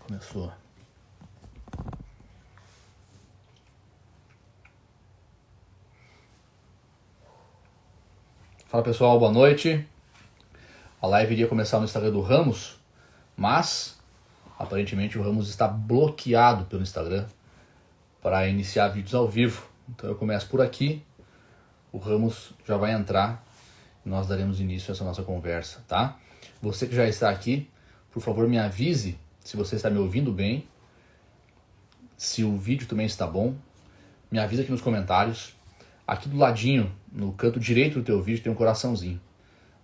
Começou. Fala pessoal, boa noite. A live iria começar no Instagram do Ramos, mas aparentemente o Ramos está bloqueado pelo Instagram para iniciar vídeos ao vivo. Então eu começo por aqui, o Ramos já vai entrar e nós daremos início a essa nossa conversa, tá? Você que já está aqui, por favor me avise se você está me ouvindo bem, se o vídeo também está bom, me avisa aqui nos comentários. Aqui do ladinho, no canto direito do teu vídeo, tem um coraçãozinho,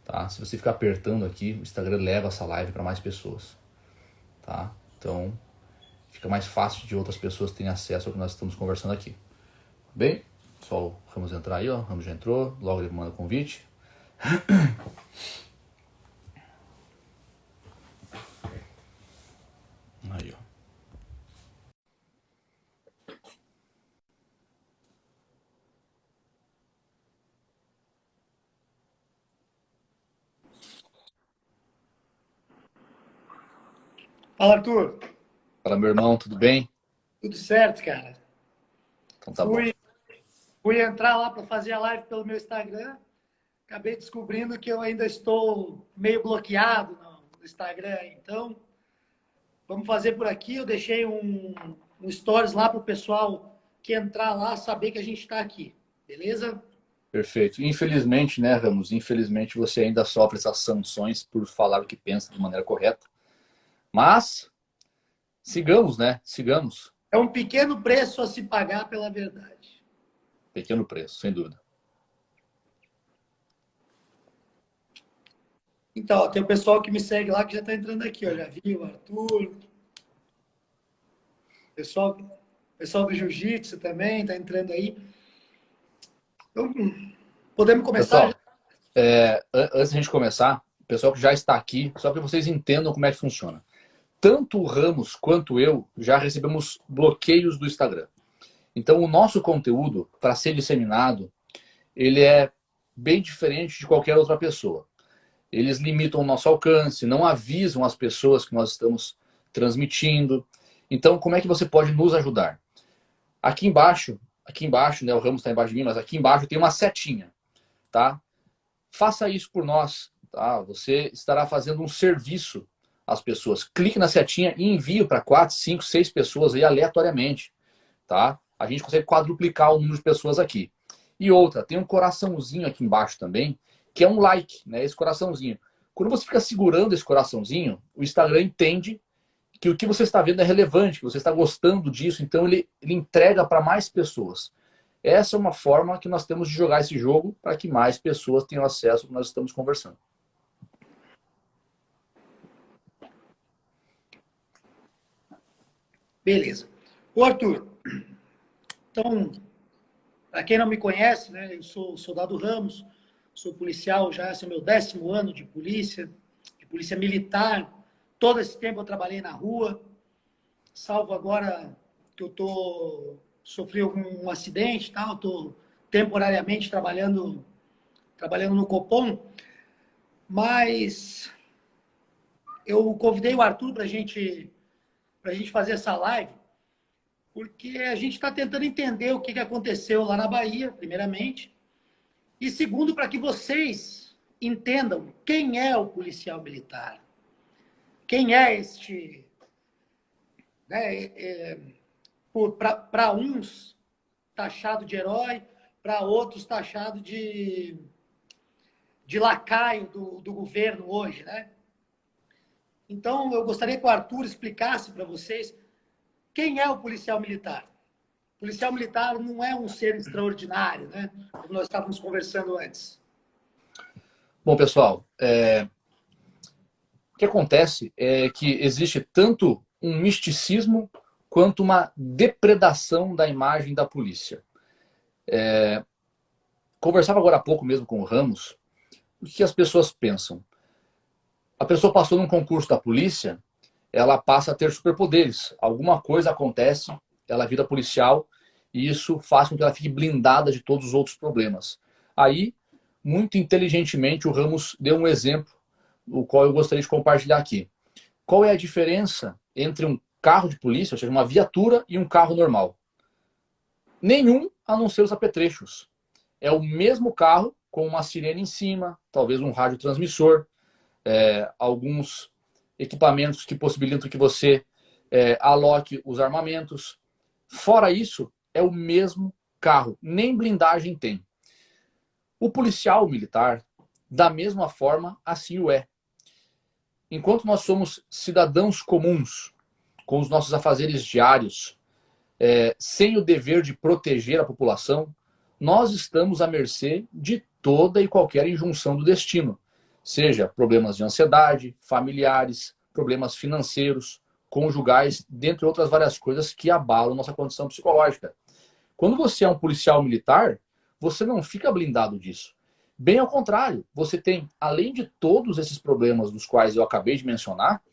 tá? Se você ficar apertando aqui, o Instagram leva essa live para mais pessoas, tá? Então, fica mais fácil de outras pessoas terem acesso ao que nós estamos conversando aqui. Bem, só o Ramos entrar aí, ó. O Ramos já entrou, logo ele manda o convite. Aí, ó. Fala, Arthur. Fala, meu irmão, tudo bem? Tudo certo, cara? Então tá bom. Fui entrar lá para fazer a live pelo meu Instagram. Acabei descobrindo que eu ainda estou meio bloqueado no Instagram. Então, vamos fazer por aqui. Eu deixei um stories lá para o pessoal que entrar lá saber que a gente está aqui. Beleza? Perfeito. Infelizmente, né, Ramos? Infelizmente você ainda sofre essas sanções por falar o que pensa de maneira correta. Mas, sigamos, né? Sigamos. É um pequeno preço a se pagar pela verdade. Pequeno preço, sem dúvida. Então, ó, tem o pessoal que me segue lá que já está entrando aqui. Ó, já vi o Arthur. Pessoal do Jiu-Jitsu também está entrando aí. Então, podemos começar? Pessoal, antes da gente começar, o pessoal que já está aqui, só para vocês entendam como é que funciona. Tanto o Ramos quanto eu já recebemos bloqueios do Instagram. Então o nosso conteúdo, para ser disseminado, ele é bem diferente de qualquer outra pessoa. Eles limitam o nosso alcance, não avisam as pessoas que nós estamos transmitindo. Então como é que você pode nos ajudar? Aqui embaixo, né, o Ramos está embaixo de mim, mas aqui embaixo tem uma setinha, tá? Faça isso por nós, tá? Você estará fazendo um serviço às pessoas. Clique na setinha e envie para 4, 5, 6 pessoas aí aleatoriamente, tá? A gente consegue quadruplicar o número de pessoas aqui. E outra, tem um coraçãozinho aqui embaixo também, que é um like, né? Esse coraçãozinho. Quando você fica segurando esse coraçãozinho, o Instagram entende que o que você está vendo é relevante, que você está gostando disso, então ele entrega para mais pessoas. Essa é uma forma que nós temos de jogar esse jogo para que mais pessoas tenham acesso ao que nós estamos conversando. Beleza. Ô, Arthur, então, para quem não me conhece, né, eu sou soldado Ramos, sou policial já, esse é o meu 10º ano de polícia militar. Todo esse tempo eu trabalhei na rua, salvo agora que eu sofri um acidente, tal, estou temporariamente trabalhando no Copom, mas eu convidei o Arthur para a gente fazer essa live, porque a gente está tentando entender o que aconteceu lá na Bahia, primeiramente, e segundo, para que vocês entendam quem é o policial militar, quem é este, né, para uns taxado de herói, para outros taxado de lacaio do governo hoje, né? Então, eu gostaria que o Arthur explicasse para vocês quem é o policial militar. O policial militar não é um ser extraordinário, né? Como nós estávamos conversando antes. Bom, pessoal, o que acontece é que existe tanto um misticismo quanto uma depredação da imagem da polícia. Conversava agora há pouco mesmo com o Ramos, o que as pessoas pensam? A pessoa passou num concurso da polícia, ela passa a ter superpoderes. Alguma coisa acontece, ela vira policial e isso faz com que ela fique blindada de todos os outros problemas. Aí, muito inteligentemente, o Ramos deu um exemplo o qual eu gostaria de compartilhar aqui. Qual é a diferença entre um carro de polícia, ou seja, uma viatura, e um carro normal? Nenhum, a não ser os apetrechos. É o mesmo carro com uma sirene em cima, talvez um radiotransmissor, alguns equipamentos que possibilitam que você aloque os armamentos. Fora isso, é o mesmo carro, nem blindagem tem. O policial militar, da mesma forma, assim o é. Enquanto nós somos cidadãos comuns, com os nossos afazeres diários, sem o dever de proteger a população, nós estamos à mercê de toda e qualquer injunção do destino, seja problemas de ansiedade, familiares, problemas financeiros, conjugais, dentre outras várias coisas que abalam nossa condição psicológica. Quando você é um policial militar, você não fica blindado disso. Bem ao contrário, você tem, além de todos esses problemas dos quais eu acabei de mencionar,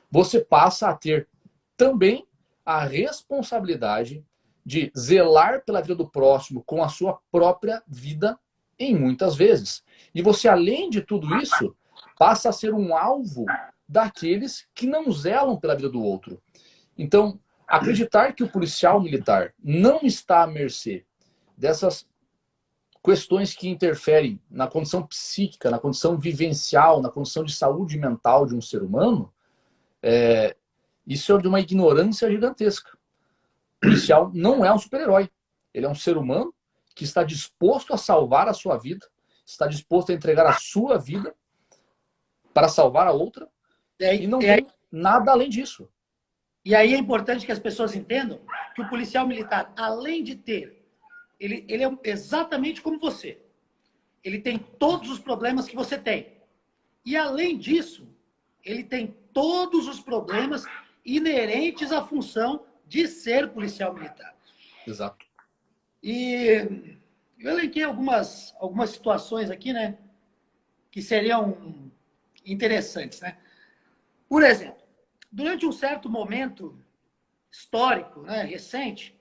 você passa a ter também a responsabilidade de zelar pela vida do próximo com a sua própria vida, em muitas vezes. E você, além de tudo isso, passa a ser um alvo daqueles que não zelam pela vida do outro. Então, acreditar que o policial militar não está à mercê dessas questões que interferem na condição psíquica, na condição vivencial, na condição de saúde mental de um ser humano, isso é de uma ignorância gigantesca. O policial não é um super-herói. Ele é um ser humano que está disposto a salvar a sua vida, está disposto a entregar a sua vida para salvar a outra, e não tem nada além disso. E aí é importante que as pessoas entendam que o policial militar, além de ter, ele é exatamente como você. Ele tem todos os problemas que você tem. E além disso, ele tem todos os problemas inerentes à função de ser policial militar. Exato. E eu elenquei algumas situações aqui, né, que seriam interessantes, né? Por exemplo, durante um certo momento histórico, né, recente,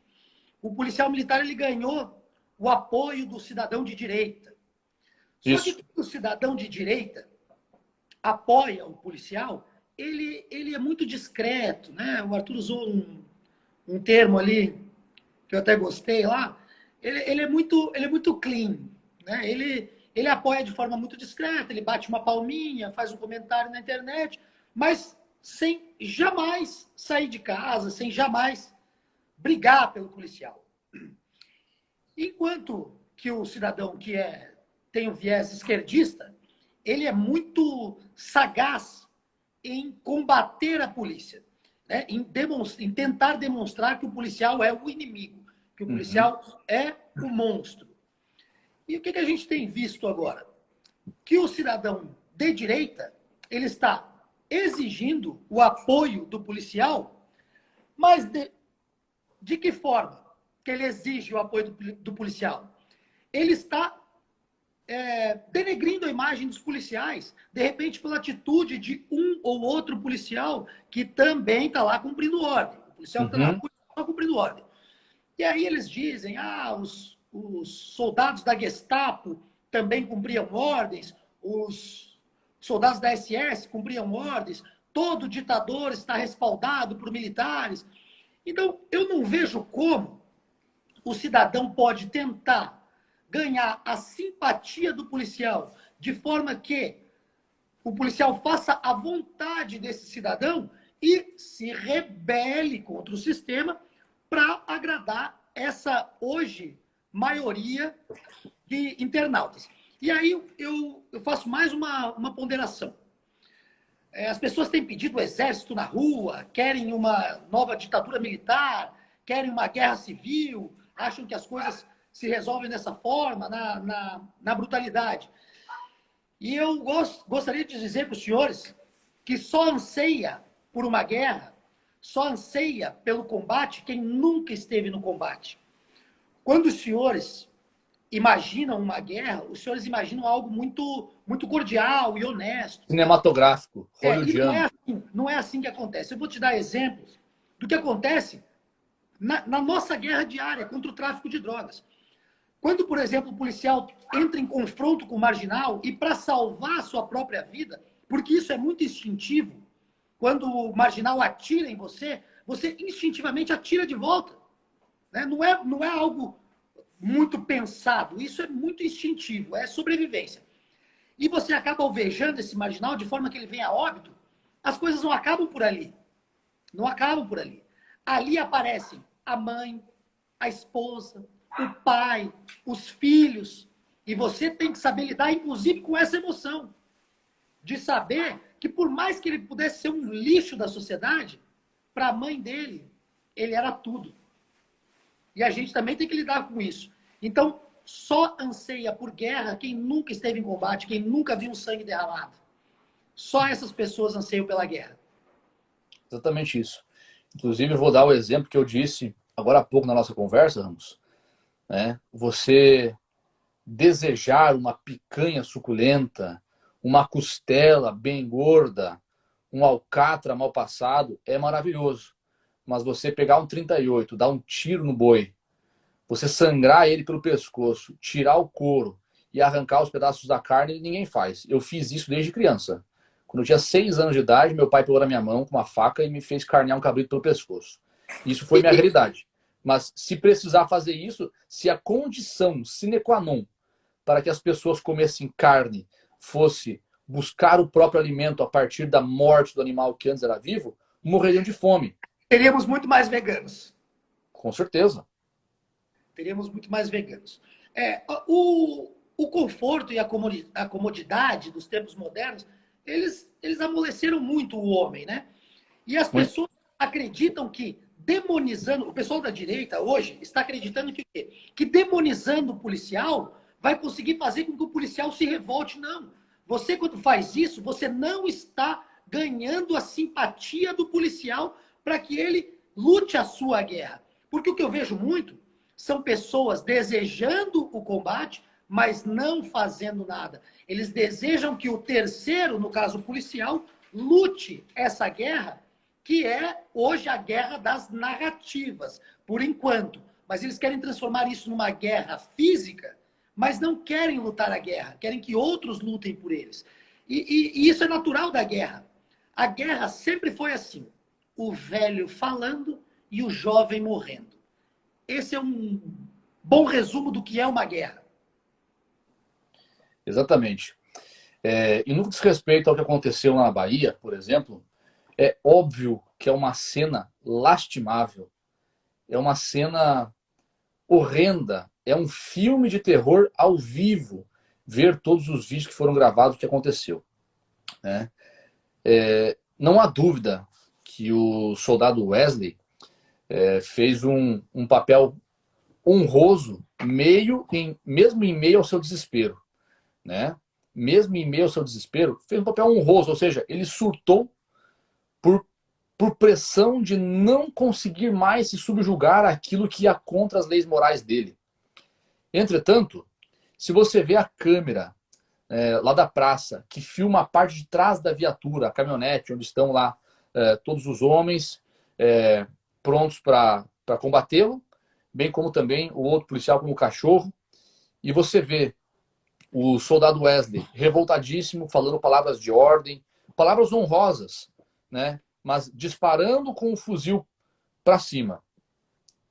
o policial militar ele ganhou o apoio do cidadão de direita. Só que o cidadão de direita apoia o policial, ele é muito discreto, né? O Arthur usou um termo ali que eu até gostei lá. Ele é muito clean, né? Ele apoia de forma muito discreta, ele bate uma palminha, faz um comentário na internet, mas sem jamais sair de casa, sem jamais brigar pelo policial. Enquanto que o cidadão que tem um viés esquerdista, ele é muito sagaz em combater a polícia, né? em tentar demonstrar que o policial é o inimigo, que o policial é o monstro. E o que a gente tem visto agora? Que o cidadão de direita, ele está exigindo o apoio do policial, mas de que forma que ele exige o apoio do policial? Ele está denegrindo a imagem dos policiais, de repente pela atitude de um ou outro policial que também está lá cumprindo ordem. O policial que está lá cumprindo ordem. E aí eles dizem, os soldados da Gestapo também cumpriam ordens, os soldados da SS cumpriam ordens, todo ditador está respaldado por militares. Então, eu não vejo como o cidadão pode tentar ganhar a simpatia do policial de forma que o policial faça a vontade desse cidadão e se rebele contra o sistema para agradar essa, hoje, maioria de internautas. E aí eu faço mais uma ponderação. As pessoas têm pedido o exército na rua, querem uma nova ditadura militar, querem uma guerra civil, acham que as coisas se resolvem dessa forma, na brutalidade. E eu gostaria de dizer para os senhores que só anseia por uma guerra, só anseia pelo combate quem nunca esteve no combate. Quando os senhores imaginam uma guerra, os senhores imaginam algo muito, muito cordial e honesto. Cinematográfico, hollywoodiano. Não é assim que acontece. Eu vou te dar exemplos do que acontece na nossa guerra diária contra o tráfico de drogas. Quando, por exemplo, o policial entra em confronto com o marginal e, para salvar a sua própria vida, Porque isso é muito instintivo. Quando o marginal atira em você, você instintivamente atira de volta. Né? Não é algo muito pensado. Isso é muito instintivo, é sobrevivência. E você acaba alvejando esse marginal de forma que ele venha a óbito. As coisas não acabam por ali. Não acabam por ali. Ali aparecem a mãe, a esposa, o pai, os filhos. E você tem que saber lidar, inclusive, com essa emoção. De saber que por mais que ele pudesse ser um lixo da sociedade, para a mãe dele, ele era tudo. E a gente também tem que lidar com isso. Então, só anseia por guerra quem nunca esteve em combate, quem nunca viu sangue derramado. Só essas pessoas anseiam pela guerra. Exatamente isso. Inclusive, eu vou dar o exemplo que eu disse agora há pouco na nossa conversa, Ramos. Né? Você desejar uma picanha suculenta, uma costela bem gorda, um alcatra mal passado, é maravilhoso. Mas você pegar um 38, dar um tiro no boi, você sangrar ele pelo pescoço, tirar o couro e arrancar os pedaços da carne, ninguém faz. Eu fiz isso desde criança. Quando eu tinha 6 anos de idade, meu pai pegou na minha mão com uma faca e me fez carnear um cabrito pelo pescoço. Isso foi minha realidade. Mas se precisar fazer isso, se a condição sine qua non para que as pessoas comessem carne fosse buscar o próprio alimento a partir da morte do animal que antes era vivo, morreriam de fome. Teríamos muito mais veganos. Com certeza. Teríamos muito mais veganos. O conforto e a comodidade dos tempos modernos, eles amoleceram muito o homem, né? E as pessoas acreditam que demonizando... O pessoal da direita hoje está acreditando que demonizando o policial vai conseguir fazer com que o policial se revolte. Não. Você, quando faz isso, você não está ganhando a simpatia do policial para que ele lute a sua guerra. Porque o que eu vejo muito são pessoas desejando o combate, mas não fazendo nada. Eles desejam que o terceiro, no caso o policial, lute essa guerra, que é hoje a guerra das narrativas, por enquanto. Mas eles querem transformar isso numa guerra física, mas não querem lutar a guerra, querem que outros lutem por eles. E isso é natural da guerra. A guerra sempre foi assim, o velho falando e o jovem morrendo. Esse é um bom resumo do que é uma guerra. Exatamente. E no que diz respeito ao que aconteceu na Bahia, por exemplo, é óbvio que é uma cena lastimável. É uma cena horrenda. É um filme de terror ao vivo ver todos os vídeos que foram gravados do que aconteceu. Né? Não há dúvida que o soldado Wesley fez um papel honroso, mesmo em meio ao seu desespero. Né? Mesmo em meio ao seu desespero, fez um papel honroso, ou seja, ele surtou por pressão de não conseguir mais se subjugar àquilo que ia contra as leis morais dele. Entretanto, se você vê a câmera lá da praça, que filma a parte de trás da viatura, a caminhonete, onde estão lá todos os homens prontos para combatê-lo, bem como também o outro policial como cachorro, e você vê o soldado Wesley revoltadíssimo, falando palavras de ordem, palavras honrosas, né? Mas disparando com o fuzil para cima.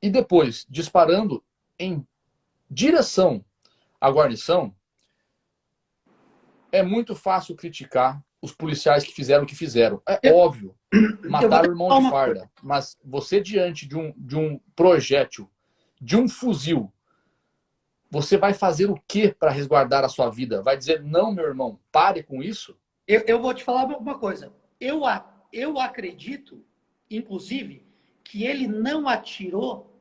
E depois disparando em direção à guarnição, é muito fácil criticar os policiais que fizeram o que fizeram. É óbvio, mataram o irmão de farda. Mas você, diante de um projétil, de um fuzil, você vai fazer o que para resguardar a sua vida? Vai dizer, não, meu irmão, pare com isso? Eu vou te falar uma coisa. Eu acredito, inclusive, que ele não atirou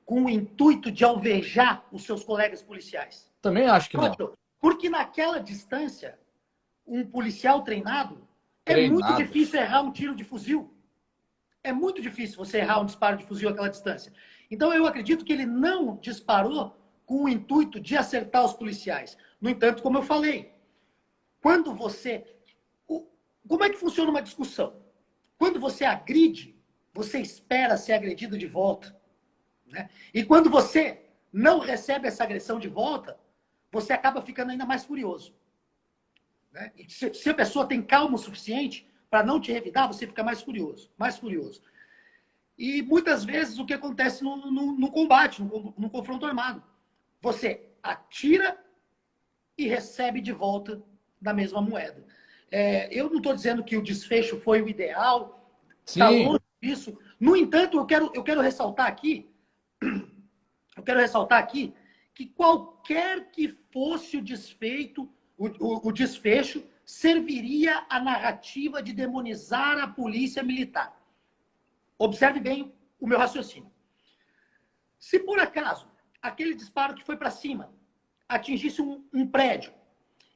com o intuito de alvejar os seus colegas policiais. Também acho que não. Porque naquela distância, um policial treinado, é muito difícil errar um tiro de fuzil. É muito difícil você errar um disparo de fuzil àquela distância. Então eu acredito que ele não disparou com o intuito de acertar os policiais. No entanto, como eu falei, quando você... Como é que funciona uma discussão? Quando você agride, você espera ser agredido de volta. Né? E quando você não recebe essa agressão de volta, você acaba ficando ainda mais furioso. Né? E se a pessoa tem calma o suficiente para não te revidar, você fica mais furioso, mais furioso. E muitas vezes o que acontece no combate, no confronto armado, você atira e recebe de volta da mesma moeda. Eu não estou dizendo que o desfecho foi o ideal, está longe disso. No entanto, eu quero ressaltar aqui, que qualquer que fosse o desfecho serviria à narrativa de demonizar a polícia militar. Observe bem o meu raciocínio. Se por acaso aquele disparo que foi para cima atingisse um prédio,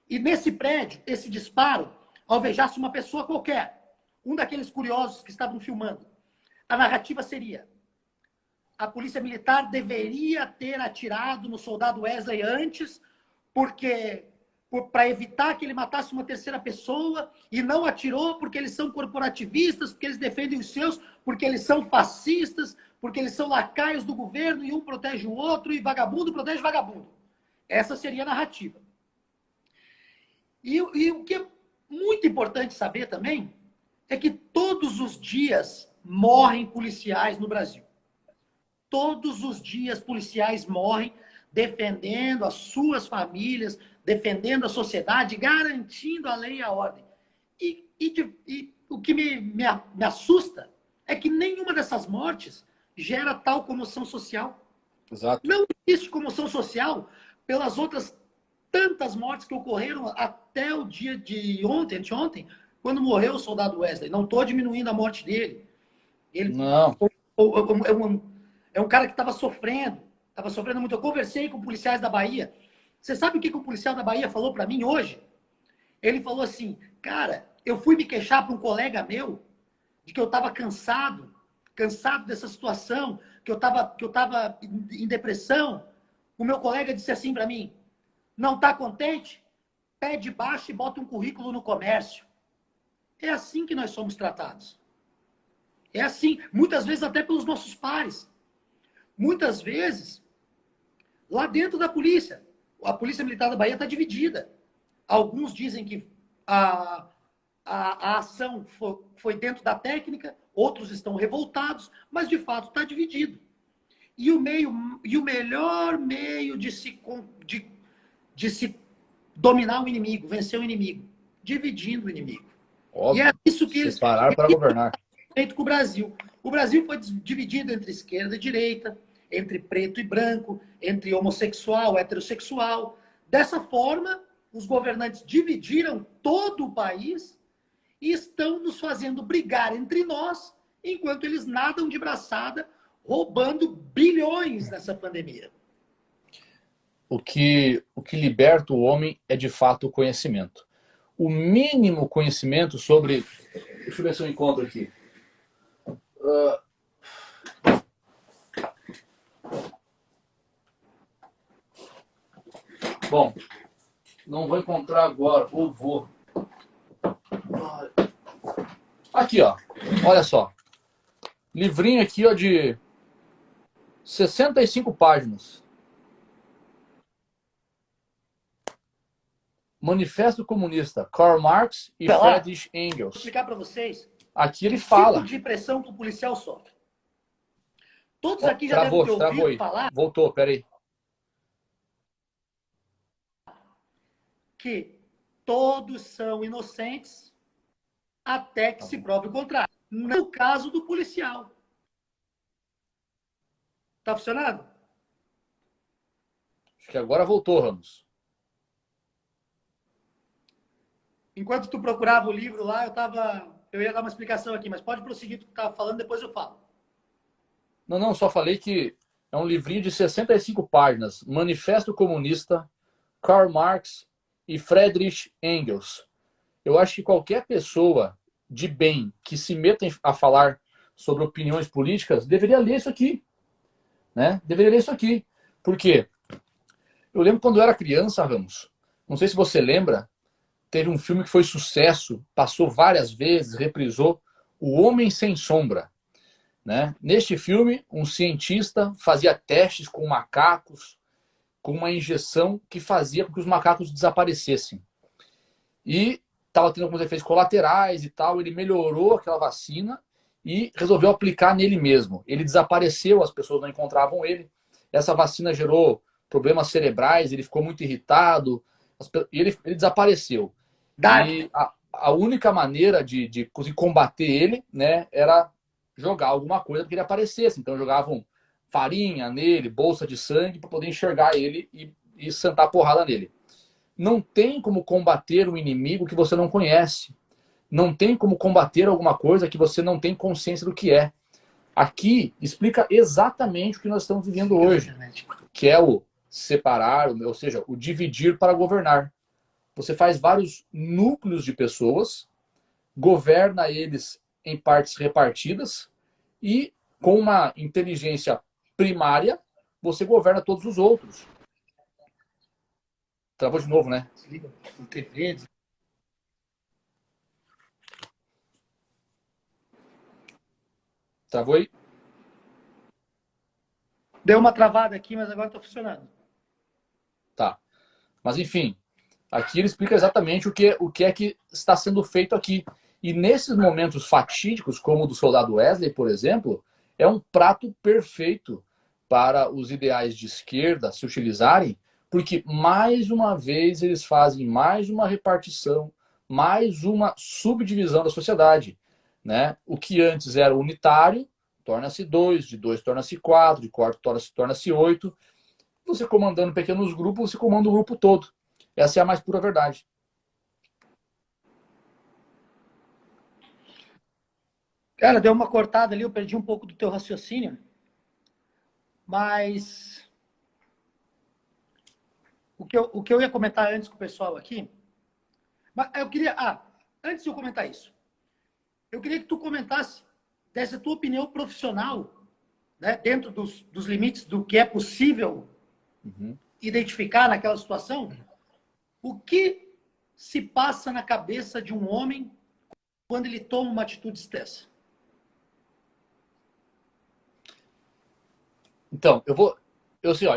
e nesse prédio, esse disparo alvejasse uma pessoa qualquer, um daqueles curiosos que estavam filmando, a narrativa seria: a polícia militar deveria ter atirado no soldado Wesley antes, para evitar que ele matasse uma terceira pessoa, e não atirou porque eles são corporativistas, porque eles defendem os seus, porque eles são fascistas, porque eles são lacaios do governo e um protege o outro e vagabundo protege vagabundo. Essa seria a narrativa. E o que é muito importante saber também é que todos os dias morrem policiais no Brasil. Todos os dias policiais morrem defendendo as suas famílias, defendendo a sociedade, garantindo a lei e a ordem. E o que me assusta é que nenhuma dessas mortes gera tal comoção social. Exato. Não existe comoção social pelas outras tantas mortes que ocorreram até o dia de ontem, anteontem, quando morreu o soldado Wesley. Não estou diminuindo a morte dele. Ele não. É um cara que estava sofrendo muito. Eu conversei com policiais da Bahia. Você sabe o que o policial da Bahia falou para mim hoje? Ele falou assim: cara, eu fui me queixar para um colega meu de que eu estava cansado dessa situação, que eu estava em depressão. O meu colega disse assim para mim: não está contente? Pede baixa e bota um currículo no comércio. É assim que nós somos tratados. É assim, muitas vezes até pelos nossos pares. Muitas vezes, lá dentro da polícia, a Polícia Militar da Bahia está dividida. Alguns dizem que a ação foi dentro da técnica, outros estão revoltados, mas de fato está dividido. E o melhor meio de se dominar o inimigo, vencer o inimigo, dividindo o inimigo. Óbvio. E é isso que eles separar para governar. Feito com o Brasil. O Brasil foi dividido entre esquerda e direita, entre preto e branco, entre homossexual, heterossexual. Dessa forma, os governantes dividiram todo o país e estão nos fazendo brigar entre nós, enquanto eles nadam de braçada, roubando bilhões nessa pandemia. O que liberta o homem é, de fato, o conhecimento. O mínimo conhecimento sobre... Deixa eu ver se eu encontro aqui. Bom, não vou encontrar agora, ou vou. Aqui, ó. Olha só. Livrinho aqui, ó, de 65 páginas. Manifesto Comunista, Karl Marx e Friedrich Engels. Vou explicar para vocês. Aqui ele fala. Tipo de pressão que o policial sofre. Todos aqui já devem ter ouvido falar. Voltou, peraí. Que todos são inocentes até que se prove o contrário. No caso do policial. Tá funcionando? Acho que agora voltou, Ramos. Enquanto tu procurava o livro lá, eu ia dar uma explicação aqui, mas pode prosseguir o que tu estava falando, depois eu falo. Não, só falei que é um livrinho de 65 páginas. Manifesto Comunista, Karl Marx e Friedrich Engels. Eu acho que qualquer pessoa de bem que se meta a falar sobre opiniões políticas deveria ler isso aqui. Né? Deveria ler isso aqui. Por quê? Eu lembro quando eu era criança, Ramos, não sei se você lembra, teve um filme que foi sucesso, passou várias vezes, reprisou, O Homem Sem Sombra. Né? Neste filme, um cientista fazia testes com macacos, com uma injeção que fazia com que os macacos desaparecessem. e estava tendo alguns efeitos colaterais e tal. Ele melhorou aquela vacina e resolveu aplicar nele mesmo. Ele desapareceu, as pessoas não encontravam ele. Essa vacina gerou problemas cerebrais, ele ficou muito irritado, ele desapareceu. Dark. E a única maneira de conseguir combater ele, né, era jogar alguma coisa para que ele aparecesse. Então jogavam farinha nele, bolsa de sangue, para poder enxergar ele e sentar porrada nele. Não tem como combater um inimigo que você não conhece. Não tem como combater alguma coisa que você não tem consciência do que é. Aqui explica exatamente o que nós estamos vivendo hoje, que é o separar, ou seja, o dividir para governar. Você faz vários núcleos de pessoas, governa eles em partes repartidas e com uma inteligência primária, você governa todos os outros. Travou de novo, né? Desliga a TV. Travou aí? Deu uma travada aqui, mas agora está funcionando. Tá. Mas enfim, aqui ele explica exatamente o que é que está sendo feito aqui. E nesses momentos fatídicos, como o do soldado Wesley, por exemplo, é um prato perfeito para os ideais de esquerda se utilizarem, porque mais uma vez eles fazem mais uma repartição, mais uma subdivisão da sociedade, né? O que antes era unitário torna-se dois, de dois torna-se quatro, de quatro torna-se oito. Você comandando pequenos grupos, você comanda o grupo todo. Essa é a mais pura verdade. Cara, deu uma cortada ali, eu perdi um pouco do teu raciocínio, mas o que eu ia comentar antes com o pessoal aqui, mas eu queria, antes de eu comentar isso, eu queria que tu comentasse dessa tua opinião profissional, né, dentro dos limites do que é possível identificar naquela situação, o que se passa na cabeça de um homem quando ele toma uma atitude dessa? Então, eu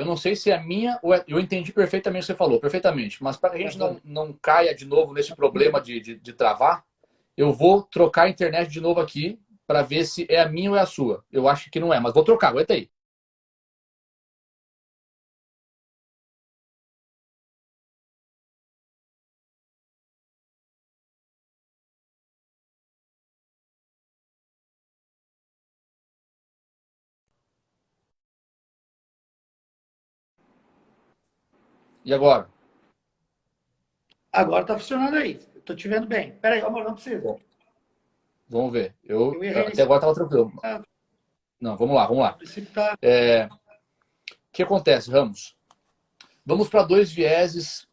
não sei se é minha ou eu entendi perfeitamente o que você falou, perfeitamente. Mas para que a gente não caia de novo nesse problema de travar, eu vou trocar a internet de novo aqui para ver se é a minha ou é a sua. Eu acho que não é, mas vou trocar, aguenta aí. E agora? Agora tá funcionando aí. Eu tô te vendo bem. Peraí, amor, não precisa. Bom, vamos ver. Eu ia Até reiniciar. agora estava tranquilo. Não, vamos lá, vamos lá. O princípio tá... O que acontece, Ramos? Vamos para dois vieses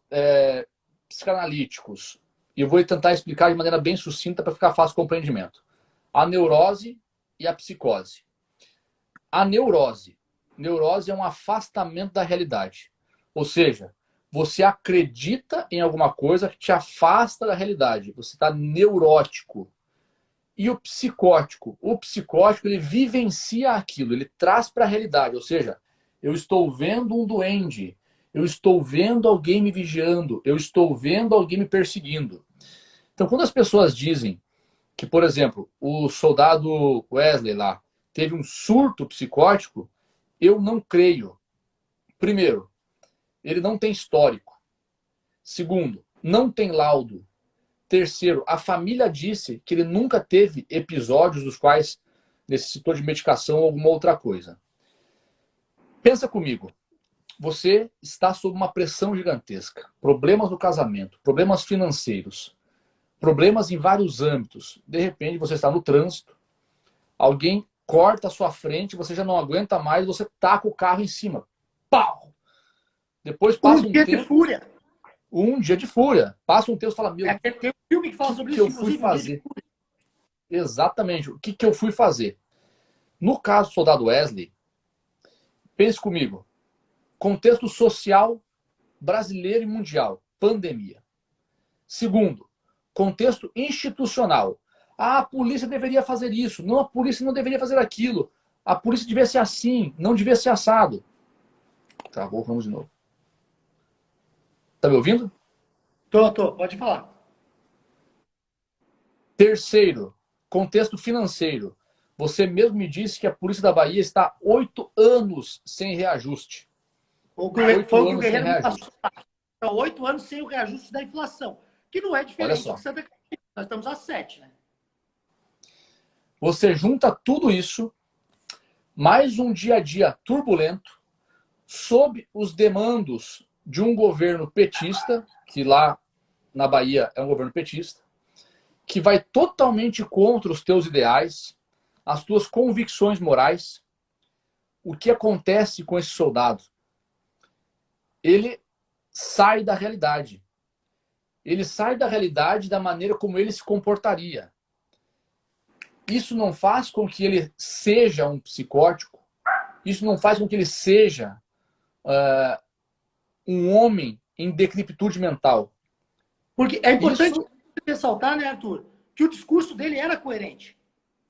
psicanalíticos. E eu vou tentar explicar de maneira bem sucinta para ficar fácil o compreendimento. A neurose e a psicose. A neurose. Neurose é um afastamento da realidade. Ou seja, você acredita em alguma coisa que te afasta da realidade. Você está neurótico. E o psicótico? O psicótico, ele vivencia aquilo, ele traz para a realidade. Ou seja, eu estou vendo um duende, eu estou vendo alguém me vigiando, eu estou vendo alguém me perseguindo. Então, quando as pessoas dizem que, por exemplo, o soldado Wesley lá teve um surto psicótico, eu não creio. Primeiro, ele não tem histórico. Segundo, não tem laudo. Terceiro, a família disse que ele nunca teve episódios dos quais necessitou de medicação ou alguma outra coisa. Pensa comigo. Você está sob uma pressão gigantesca. Problemas no casamento, problemas financeiros, problemas em vários âmbitos. De repente, você está no trânsito, alguém corta a sua frente, você já não aguenta mais, você taca o carro em cima. Pau! Depois passa um dia tempo... de fúria. Um dia de fúria. Passa um tempo e fala, meu, Tem um filme que fala sobre que isso, eu fui inclusive. fazer? Exatamente. O que eu fui fazer? No caso do soldado Wesley, pense comigo. Contexto social brasileiro e mundial. Pandemia. Segundo, contexto institucional. A polícia deveria fazer isso. Não, a polícia não deveria fazer aquilo. A polícia devia ser assim, não devia ser assado. Travou, vamos de novo. Tá me ouvindo? Tô, pode falar. Terceiro, contexto financeiro. Você mesmo me disse que a Polícia da Bahia está 8 anos sem reajuste. Foi o que o Guerreiro me passou. Então, 8 anos sem o reajuste da inflação, que não é diferente de Santa Catarina. Nós estamos a 7, né? Você junta tudo isso, mais um dia a dia turbulento, sob os demandos de um governo petista, que lá na Bahia é um governo petista, que vai totalmente contra os teus ideais, as tuas convicções morais. O que acontece com esse soldado? Ele sai da realidade. Ele sai da realidade da maneira como ele se comportaria. Isso não faz com que ele seja um psicótico. Isso não faz com que ele seja um homem em decrepitude mental. Porque é importante ressaltar, né, Arthur, que o discurso dele era coerente.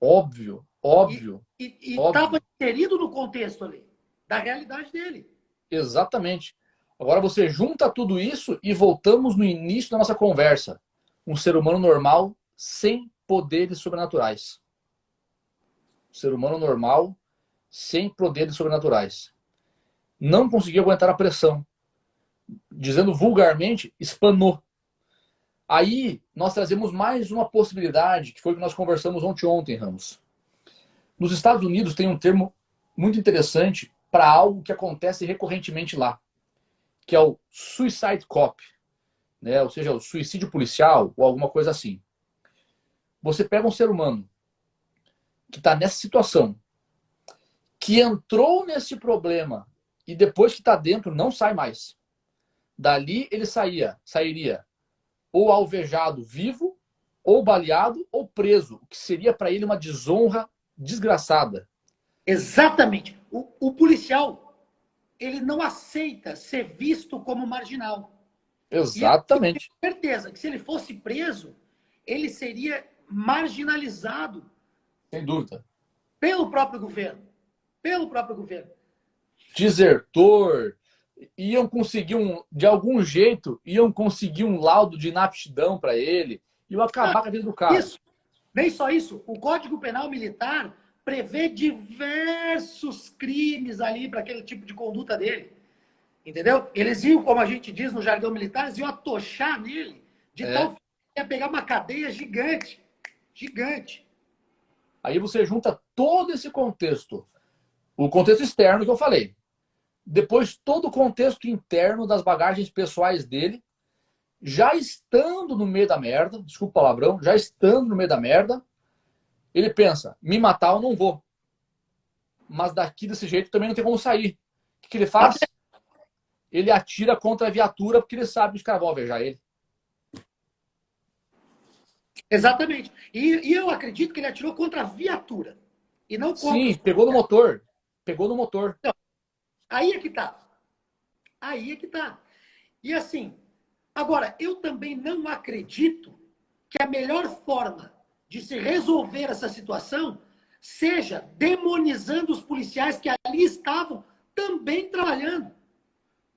Óbvio, óbvio. E estava inserido no contexto ali, da realidade dele. Exatamente. Agora você junta tudo isso e voltamos no início da nossa conversa. Um ser humano normal sem poderes sobrenaturais. Um ser humano normal sem poderes sobrenaturais. Não conseguiu aguentar a pressão. Dizendo vulgarmente, espanou. Aí nós trazemos mais uma possibilidade, que foi o que nós conversamos ontem, Ramos. Nos Estados Unidos tem um termo muito interessante para algo que acontece recorrentemente lá, que é o suicide cop, né? Ou seja, o suicídio policial ou alguma coisa assim. Você pega um ser humano que está nessa situação, que entrou nesse problema e depois que está dentro não sai mais. Dali ele sairia ou alvejado vivo, ou baleado, ou preso, o que seria para ele uma desonra desgraçada. Exatamente. O policial, ele não aceita ser visto como marginal. Exatamente. E eu tenho certeza que se ele fosse preso, ele seria marginalizado. Sem dúvida. Pelo próprio governo. Pelo próprio governo. Desertor. Iam conseguir de algum jeito, iam conseguir um laudo de inaptidão para ele, iam acabar com a vida do cara. Isso. Nem só isso. O Código Penal Militar prevê diversos crimes ali para aquele tipo de conduta dele. Entendeu? Eles iam, como a gente diz no jargão militar, eles iam atochar nele, de tal que ia pegar uma cadeia gigante. Gigante. Aí você junta todo esse contexto, o contexto externo que eu falei. Depois todo o contexto interno das bagagens pessoais dele, já estando no meio da merda, desculpa o palavrão, já estando no meio da merda, ele pensa, me matar eu não vou. Mas daqui desse jeito também não tem como sair. O que ele faz? Ele atira contra a viatura porque ele sabe que os caras vão alvejar ele. Exatamente. E eu acredito que ele atirou contra a viatura. E não contra... Sim, pegou no motor. Pegou no motor. Então, aí é que tá. Aí é que tá. E assim, agora, eu também não acredito que a melhor forma de se resolver essa situação seja demonizando os policiais que ali estavam também trabalhando.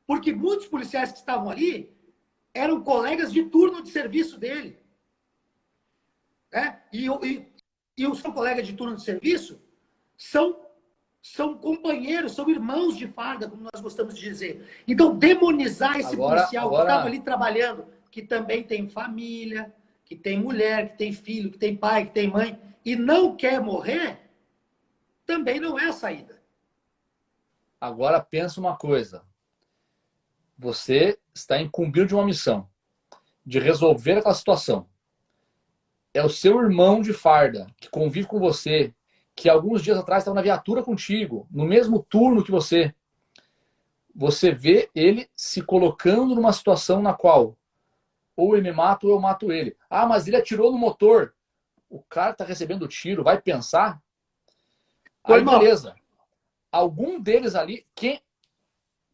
Porque muitos policiais que estavam ali eram colegas de turno de serviço dele. Né? E os seus colegas de turno de serviço são companheiros, são irmãos de farda, como nós gostamos de dizer. Então, demonizar esse policial que estava ali trabalhando, que também tem família, que tem mulher, que tem filho, que tem pai, que tem mãe, e não quer morrer, também não é a saída. Agora pensa uma coisa. Você está incumbido de uma missão, de resolver aquela situação. É o seu irmão de farda, que convive com você, que alguns dias atrás estava na viatura contigo, no mesmo turno que você. Você vê ele se colocando numa situação na qual ou ele me mata ou eu mato ele. Ah, mas ele atirou no motor. O cara está recebendo tiro, vai pensar? Aí, beleza. Algum deles ali,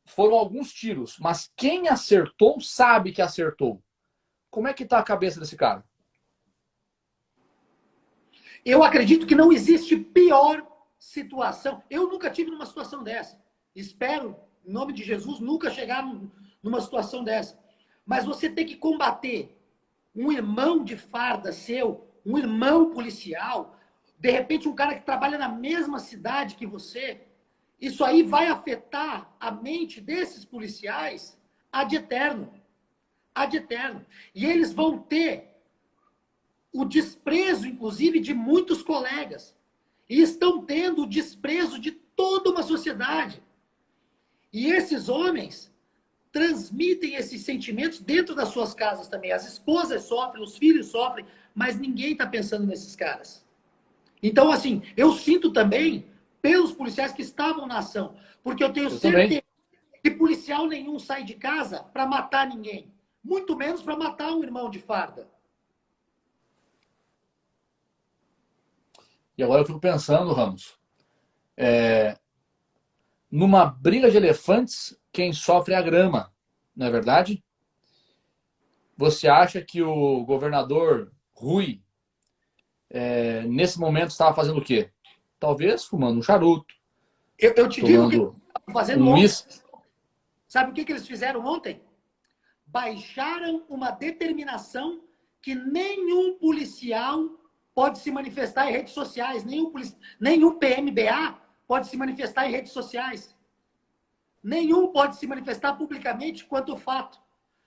foram alguns tiros, mas quem acertou sabe que acertou. Como é que está a cabeça desse cara? Eu acredito que não existe pior situação. Eu nunca tive numa situação dessa. Espero, em nome de Jesus, nunca chegar numa situação dessa. Mas você tem que combater um irmão de farda seu um irmão policial, de repente um cara que trabalha na mesma cidade que você, isso aí vai afetar a mente desses policiais ad eterno. Ad eterno. E eles vão ter o desprezo, inclusive, de muitos colegas. E estão tendo o desprezo de toda uma sociedade. E esses homens transmitem esses sentimentos dentro das suas casas também. As esposas sofrem, os filhos sofrem, mas ninguém está pensando nesses caras. Então, assim, eu sinto também pelos policiais que estavam na ação. Porque eu tenho certeza que policial nenhum sai de casa para matar ninguém. Muito menos para matar um irmão de farda. E agora eu fico pensando, Ramos, numa briga de elefantes, quem sofre é a grama, não é verdade? Você acha que o governador Rui, nesse momento, estava fazendo o quê? Talvez fumando um charuto. Eu te digo o que eles estavam fazendo ontem. Sabe o que eles fizeram ontem? Baixaram uma determinação que nenhum policial pode se manifestar em redes sociais, nenhum PMBA pode se manifestar em redes sociais. Nenhum pode se manifestar publicamente quanto ao fato,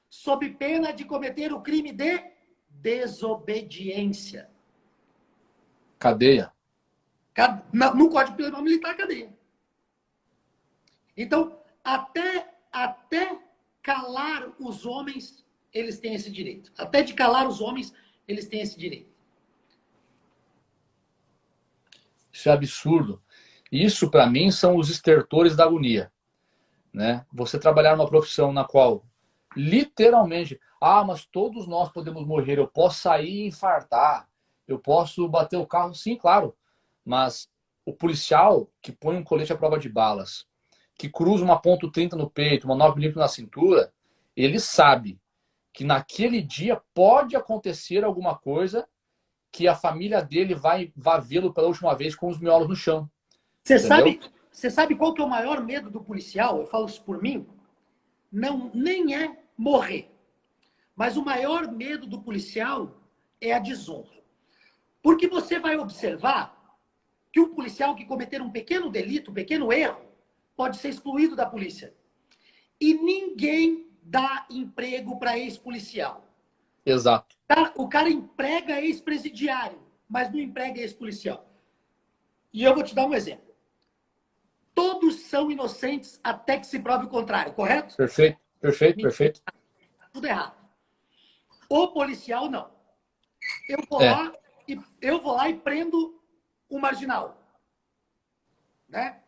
sob pena de cometer o crime de desobediência. Cadeia. No Código Penal Militar, cadeia. Então, até calar os homens, eles têm esse direito. Até de calar os homens, eles têm esse direito. Isso é absurdo. Isso, para mim, são os estertores da agonia. Né? Você trabalhar numa profissão na qual, literalmente, mas todos nós podemos morrer, eu posso sair e infartar, eu posso bater o carro, sim, claro. Mas o policial que põe um colete à prova de balas, que cruza uma ponto .30 no peito, uma 9mm na cintura, ele sabe que naquele dia pode acontecer alguma coisa que a família dele vai vê-lo pela última vez com os miolos no chão. Você sabe qual que é o maior medo do policial? Eu falo isso por mim. Não, nem é morrer. Mas o maior medo do policial é a desonra. Porque você vai observar que um policial que cometer um pequeno delito, um pequeno erro, pode ser excluído da polícia. E ninguém dá emprego para ex-policial. Exato. O cara emprega ex-presidiário, mas não emprega ex-policial. E eu vou te dar um exemplo. Todos são inocentes até que se prove o contrário, correto? Perfeito. Tudo errado. O policial, não. Eu vou lá e prendo o marginal. Né?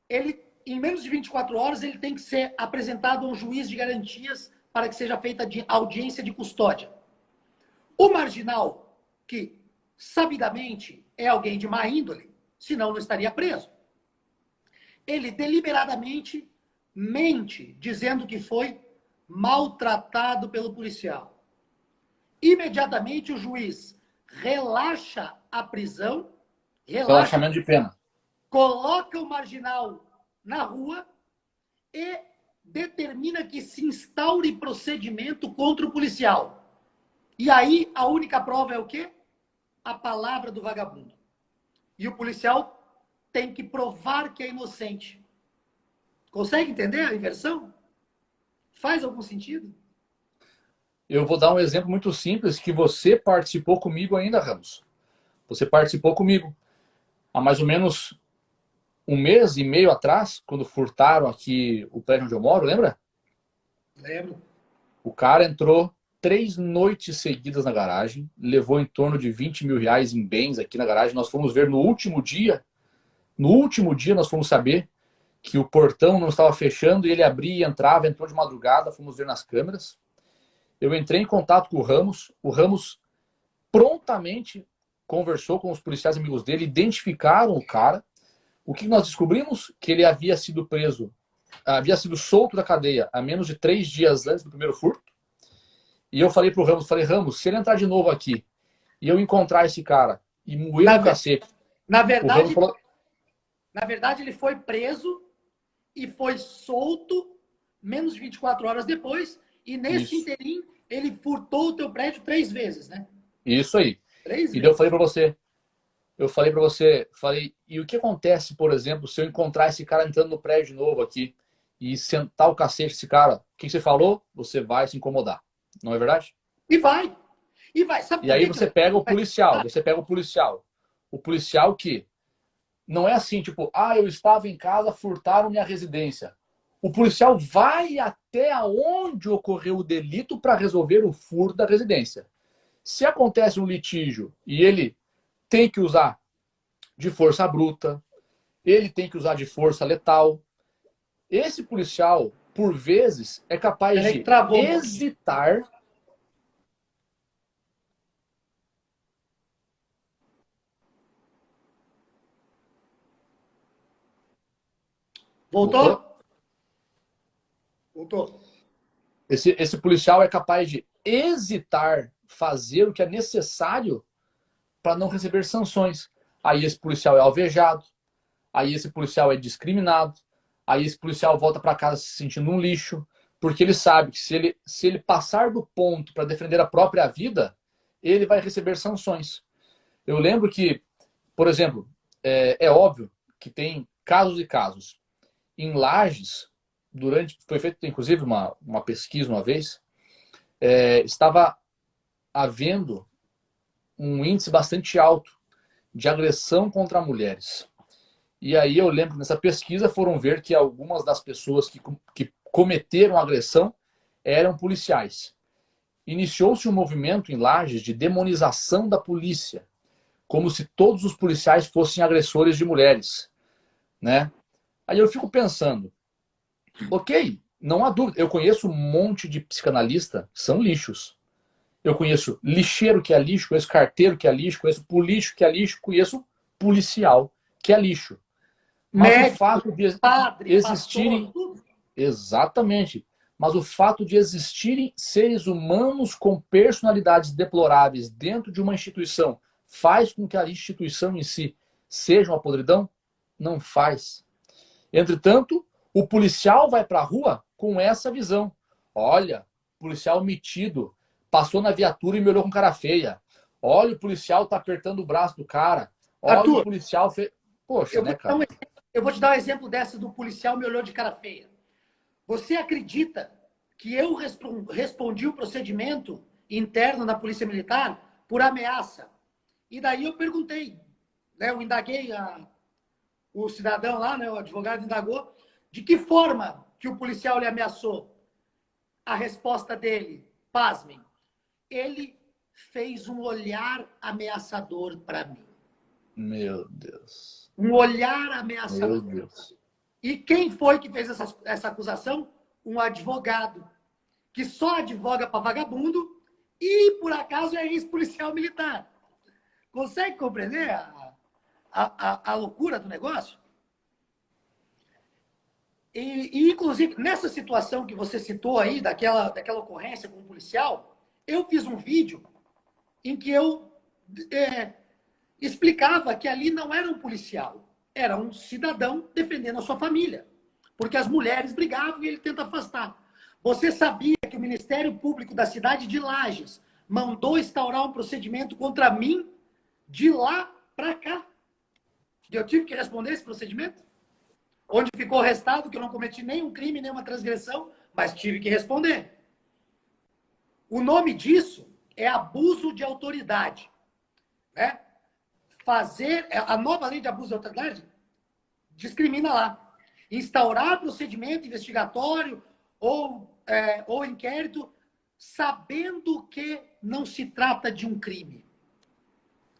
Ele, em menos de 24 horas, ele tem que ser apresentado a um juiz de garantias para que seja feita a audiência de custódia. O marginal, que sabidamente é alguém de má índole, senão não estaria preso, ele deliberadamente mente, dizendo que foi maltratado pelo policial. Imediatamente o juiz relaxa a prisão, relaxamento de pena, coloca o marginal na rua e determina que se instaure procedimento contra o policial. E aí a única prova é o quê? A palavra do vagabundo. E o policial tem que provar que é inocente. Consegue entender a inversão? Faz algum sentido? Eu vou dar um exemplo muito simples que você participou comigo ainda, Ramos. Você participou comigo há mais ou menos 1 mês e meio atrás, quando furtaram aqui o prédio onde eu moro, lembra? Lembro. O cara entrou 3 noites seguidas na garagem, levou em torno de 20 mil reais em bens aqui na garagem. Nós fomos ver no último dia nós fomos saber que o portão não estava fechando e ele abria e entrava, entrou de madrugada, fomos ver nas câmeras. Eu entrei em contato com o Ramos prontamente conversou com os policiais amigos dele, identificaram o cara. O que nós descobrimos? Que ele havia sido preso, havia sido solto da cadeia há menos de 3 dias antes do primeiro furto. E eu falei pro Ramos, Ramos, se ele entrar de novo aqui e eu encontrar esse cara e moer o cacete... Na verdade, ele foi preso e foi solto menos de 24 horas depois. E nesse interim, ele furtou o teu prédio 3 vezes, né? Isso aí. 3 E daí vezes. eu falei para você, falei, e o que acontece, por exemplo, se eu encontrar esse cara entrando no prédio novo aqui e sentar o cacete desse cara? O que você falou? Você vai se incomodar. Não é verdade? E vai. E vai. Sabe E por aí que que você eu... pega o policial, você pega o policial. O policial que não é assim, tipo, ah, eu estava em casa, furtaram minha residência. O policial vai até onde ocorreu o delito para resolver o furto da residência. Se acontece um litígio e ele tem que usar de força bruta, ele tem que usar de força letal, esse policial, por vezes, é capaz Peraí que de travou um pouquinho. hesitar. Voltou? Voltou? Voltou. Esse policial é capaz de hesitar fazer o que é necessário para não receber sanções. Aí esse policial é alvejado, aí esse policial é discriminado, aí esse policial volta para casa se sentindo um lixo, porque ele sabe que se ele passar do ponto para defender a própria vida, ele vai receber sanções. Eu lembro que, por exemplo, é óbvio que tem casos e casos. Em Lages, foi feita inclusive uma pesquisa uma vez, estava havendo um índice bastante alto de agressão contra mulheres. E aí eu lembro que nessa pesquisa foram ver que algumas das pessoas que cometeram agressão eram policiais. Iniciou-se um movimento em Lages de demonização da polícia, como se todos os policiais fossem agressores de mulheres, né? Aí eu fico pensando, ok, não há dúvida, eu conheço um monte de psicanalista que são lixos. Eu conheço lixeiro que é lixo, conheço carteiro que é lixo, conheço político que é lixo, conheço policial que é lixo. Mas o Médico, fato de padre, pastor, existirem, tudo. exatamente, mas o fato de existirem seres humanos com personalidades deploráveis dentro de uma instituição faz com que a instituição em si seja uma podridão? Não faz. Entretanto, o policial vai para a rua com essa visão. Olha, policial metido, passou na viatura e me olhou com cara feia. Olha, o policial tá apertando o braço do cara. Olha, o Arthur, policial fez. Poxa, eu vou né, te dar um cara? exemplo, eu vou te dar um exemplo dessa do policial me olhou de cara feia. Você acredita que eu respondi o procedimento interno da Polícia Militar por ameaça? E daí eu perguntei, né, eu indaguei o cidadão lá, né, o advogado indagou, de que forma que o policial lhe ameaçou? A resposta dele, pasmem, ele fez um olhar ameaçador para mim. Meu Deus. Um olhar Meu ameaçador. Deus. E quem foi que fez essa acusação? Um advogado, que só advoga para vagabundo e, por acaso, é ex-policial militar. Consegue compreender a loucura do negócio? Inclusive, nessa situação que você citou aí, daquela ocorrência com o policial, eu fiz um vídeo em que eu explicava que ali não era um policial, era um cidadão defendendo a sua família. Porque as mulheres brigavam e ele tenta afastar. Você sabia que o Ministério Público da cidade de Lages mandou instaurar um procedimento contra mim de lá para cá? Eu tive que responder esse procedimento? Onde ficou restado que eu não cometi nenhum crime, nenhuma transgressão, mas tive que responder. O nome disso é abuso de autoridade. Né? A nova lei de abuso de autoridade discrimina lá. Instaurar procedimento investigatório ou inquérito sabendo que não se trata de um crime.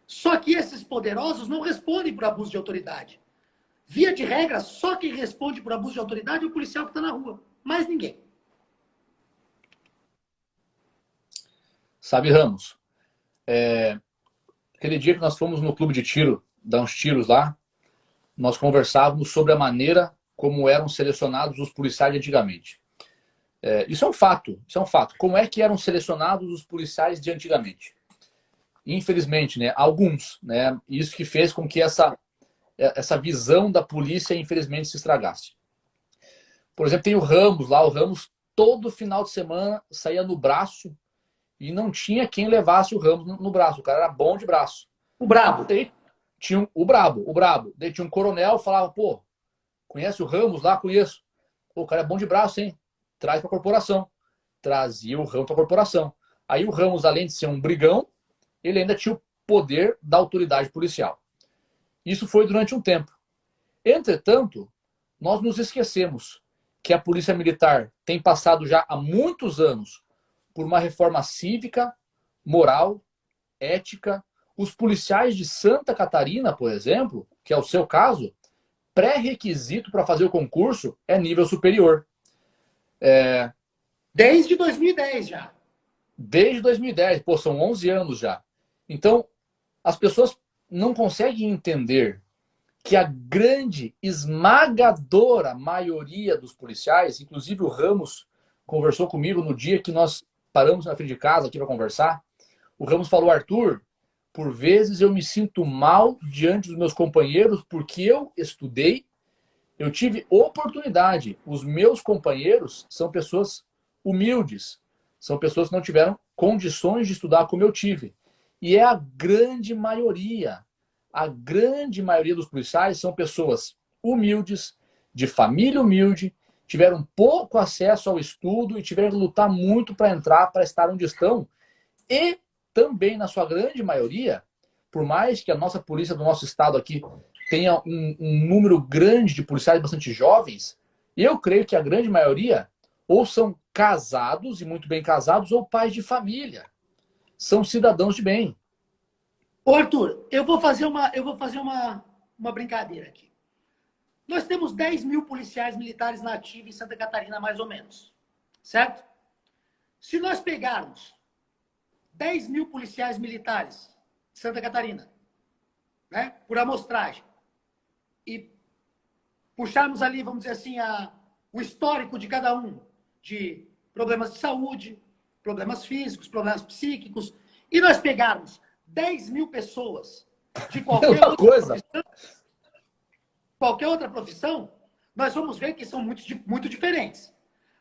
Só que esses poderosos não respondem por abuso de autoridade. Via de regra, só quem responde por abuso de autoridade é o policial que está na rua. Mais ninguém. Sabe, Ramos, aquele dia que nós fomos no clube de tiro, dar uns tiros lá, nós conversávamos sobre a maneira como eram selecionados os policiais antigamente. Isso é um fato, isso é um fato. Como é que eram selecionados os policiais de antigamente? Infelizmente, né, alguns, né, isso que fez com que essa visão da polícia, infelizmente, se estragasse. Por exemplo, tem o Ramos lá, o Ramos todo final de semana saía no braço e não tinha quem levasse o Ramos no braço. O cara era bom de braço. O brabo. Daí tinha o brabo. Daí tinha um coronel que falava, pô, conhece o Ramos lá? Conheço. Pô, o cara é bom de braço, hein? Traz pra corporação. Trazia o Ramos pra corporação. Aí o Ramos, além de ser um brigão, ele ainda tinha o poder da autoridade policial. Isso foi durante um tempo. Entretanto, nós nos esquecemos que a Polícia Militar tem passado já há muitos anos por uma reforma cívica, moral, ética. Os policiais de Santa Catarina, por exemplo, que é o seu caso, pré-requisito para fazer o concurso é nível superior. Desde 2010 já. Desde 2010, pô, são 11 anos já. Então, as pessoas não conseguem entender que a grande, esmagadora maioria dos policiais, inclusive o Ramos conversou comigo no dia que nós paramos na frente de casa aqui para conversar. O Ramos falou, Arthur, por vezes eu me sinto mal diante dos meus companheiros porque eu estudei, eu tive oportunidade. Os meus companheiros são pessoas humildes, são pessoas que não tiveram condições de estudar como eu tive. E é a grande maioria. A grande maioria dos policiais são pessoas humildes, de família humilde, tiveram pouco acesso ao estudo e tiveram que lutar muito para entrar, para estar onde estão. E também, na sua grande maioria, por mais que a nossa polícia do nosso estado aqui tenha um número grande de policiais bastante jovens, eu creio que a grande maioria ou são casados e muito bem casados ou pais de família. São cidadãos de bem. Ô, Arthur, eu vou fazer uma brincadeira aqui. Nós temos 10 mil policiais militares na ativa em Santa Catarina, mais ou menos. Certo? Se nós pegarmos 10 mil policiais militares de Santa Catarina, né, por amostragem, e puxarmos ali, vamos dizer assim, o histórico de cada um, de problemas de saúde, problemas físicos, problemas psíquicos, e nós pegarmos 10 mil pessoas de qualquer outra profissão, nós vamos ver que são muito diferentes.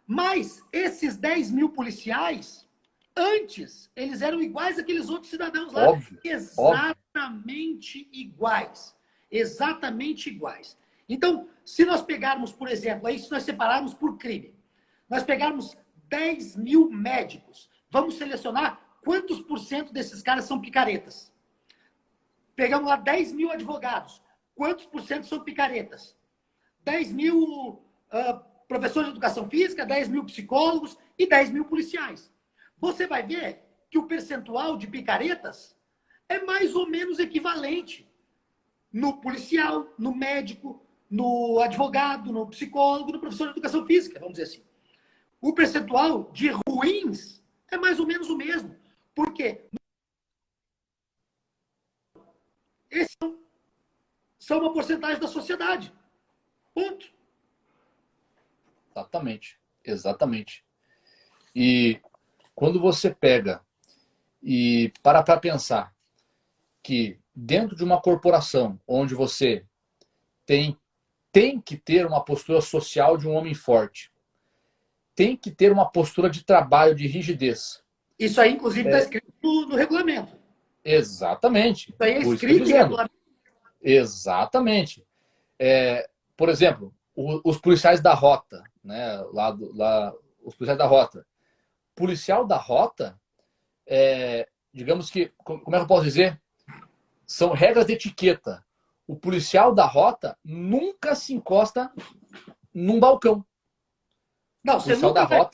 Mas esses 10 mil policiais, antes, eles eram iguais àqueles outros cidadãos lá. Óbvio, Exatamente óbvio. Iguais. Exatamente iguais. Então, se nós pegarmos, por exemplo, aí se nós separarmos por crime, nós pegarmos 10 mil médicos, vamos selecionar quantos por cento desses caras são picaretas. Pegamos lá 10 mil advogados, quantos por cento são picaretas? 10 mil professores de educação física, 10 mil psicólogos e 10 mil policiais. Você vai ver que o percentual de picaretas é mais ou menos equivalente no policial, no médico, no advogado, no psicólogo, no professor de educação física, vamos dizer assim. O percentual de ruins é mais ou menos o mesmo. Por quê? Esses são uma porcentagem da sociedade. Ponto. Exatamente. E quando você pega e para pensar que dentro de uma corporação onde você tem que ter uma postura social de um homem forte, tem que ter uma postura de trabalho, de rigidez. Isso aí, inclusive, está escrito no regulamento. Exatamente. Isso aí é escrito em regulamento. Exatamente. Por exemplo, os policiais da rota, né? Os policiais da rota. Policial da rota, digamos que, como é que eu posso dizer? São regras de etiqueta. O policial da rota nunca se encosta num balcão. Não, você nunca vai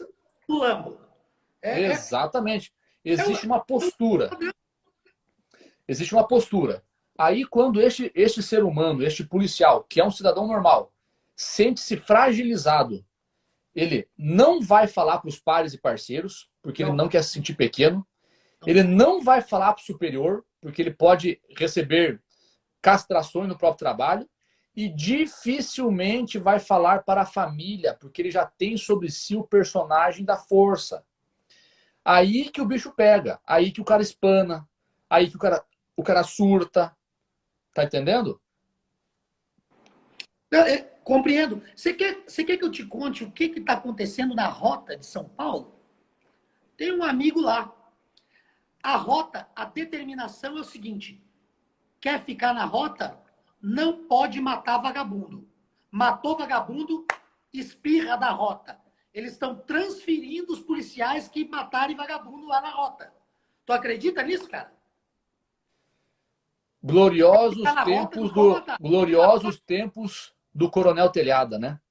no ângulo. Exatamente. Existe uma postura. Existe uma postura. Aí, quando este ser humano, este policial, que é um cidadão normal, sente-se fragilizado, ele não vai falar para os pares e parceiros, porque ele não quer se sentir pequeno. Ele não vai falar para o superior, porque ele pode receber castrações no próprio trabalho. E dificilmente vai falar para a família, porque ele já tem sobre si o personagem da força. Aí que o bicho pega. Aí que o cara espana. Aí que o cara surta. Tá entendendo? Compreendo. Você quer que eu te conte o que está acontecendo na rota de São Paulo? Tem um amigo lá. A rota, a determinação é o seguinte: quer ficar na rota, não pode matar vagabundo. Matou vagabundo, espirra da rota. Eles estão transferindo os policiais que matarem vagabundo lá na rota. Tu acredita nisso, cara? Gloriosos tempos do Coronel Telhada, né?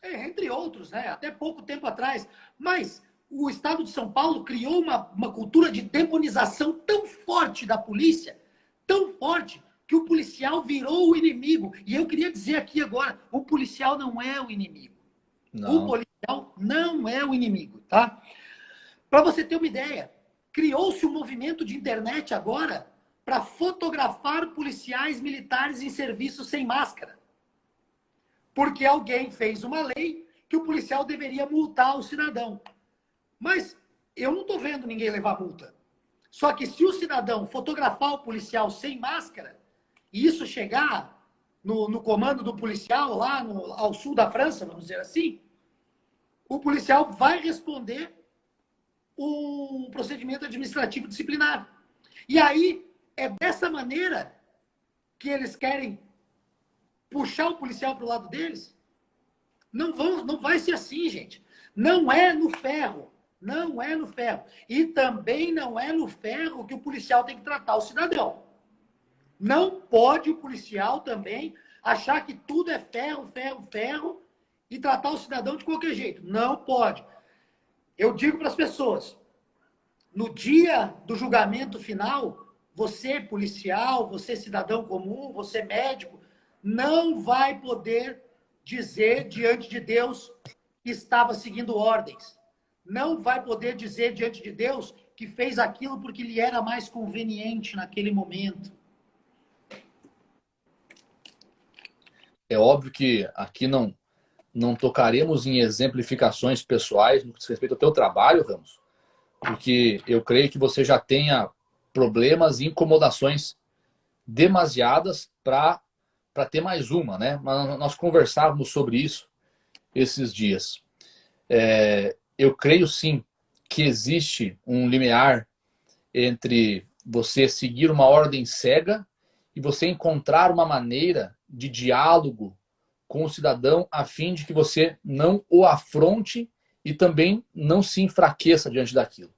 Entre outros, né? Até pouco tempo atrás. Mas o Estado de São Paulo criou uma cultura de demonização tão forte da polícia, tão forte, que o policial virou o inimigo. E eu queria dizer aqui agora, o policial não é o inimigo. Não. O policial não é o inimigo, tá? Para você ter uma ideia, criou-se um movimento de internet agora para fotografar policiais militares em serviço sem máscara. Porque alguém fez uma lei que o policial deveria multar o cidadão. Mas eu não estou vendo ninguém levar multa. Só que se o cidadão fotografar o policial sem máscara, e isso chegar no comando do policial, lá ao sul da França, vamos dizer assim, o policial vai responder um procedimento administrativo disciplinar. E aí, é dessa maneira que eles querem puxar o policial para o lado deles? Não vai ser assim, gente. Não é no ferro. Não é no ferro. E também não é no ferro que o policial tem que tratar o cidadão. Não pode o policial também achar que tudo é ferro, ferro, ferro e tratar o cidadão de qualquer jeito. Não pode. Eu digo para as pessoas, no dia do julgamento final, você policial, você cidadão comum, você médico, não vai poder dizer diante de Deus que estava seguindo ordens. Não vai poder dizer diante de Deus que fez aquilo porque lhe era mais conveniente naquele momento. É óbvio que aqui não tocaremos em exemplificações pessoais no que diz respeito ao teu trabalho, Ramos, porque eu creio que você já tenha problemas e incomodações demasiadas para ter mais uma, né? Mas nós conversávamos sobre isso esses dias. Eu creio sim que existe um limiar entre você seguir uma ordem cega e você encontrar uma maneira de diálogo com o cidadão a fim de que você não o afronte e também não se enfraqueça diante daquilo.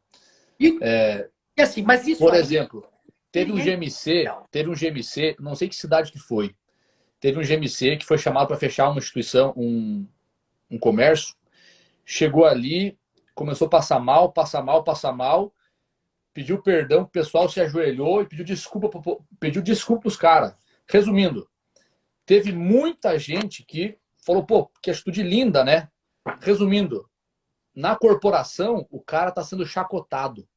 Assim, mas isso por aí, exemplo, teve um GMC, não sei que cidade que foi, teve um GMC que foi chamado para fechar uma instituição, um comércio, chegou ali, começou a passar mal, pediu perdão, o pessoal se ajoelhou e pediu desculpa para os caras. Resumindo, teve muita gente que falou, pô, que atitude linda, né? Resumindo, na corporação, o cara está sendo chacotado.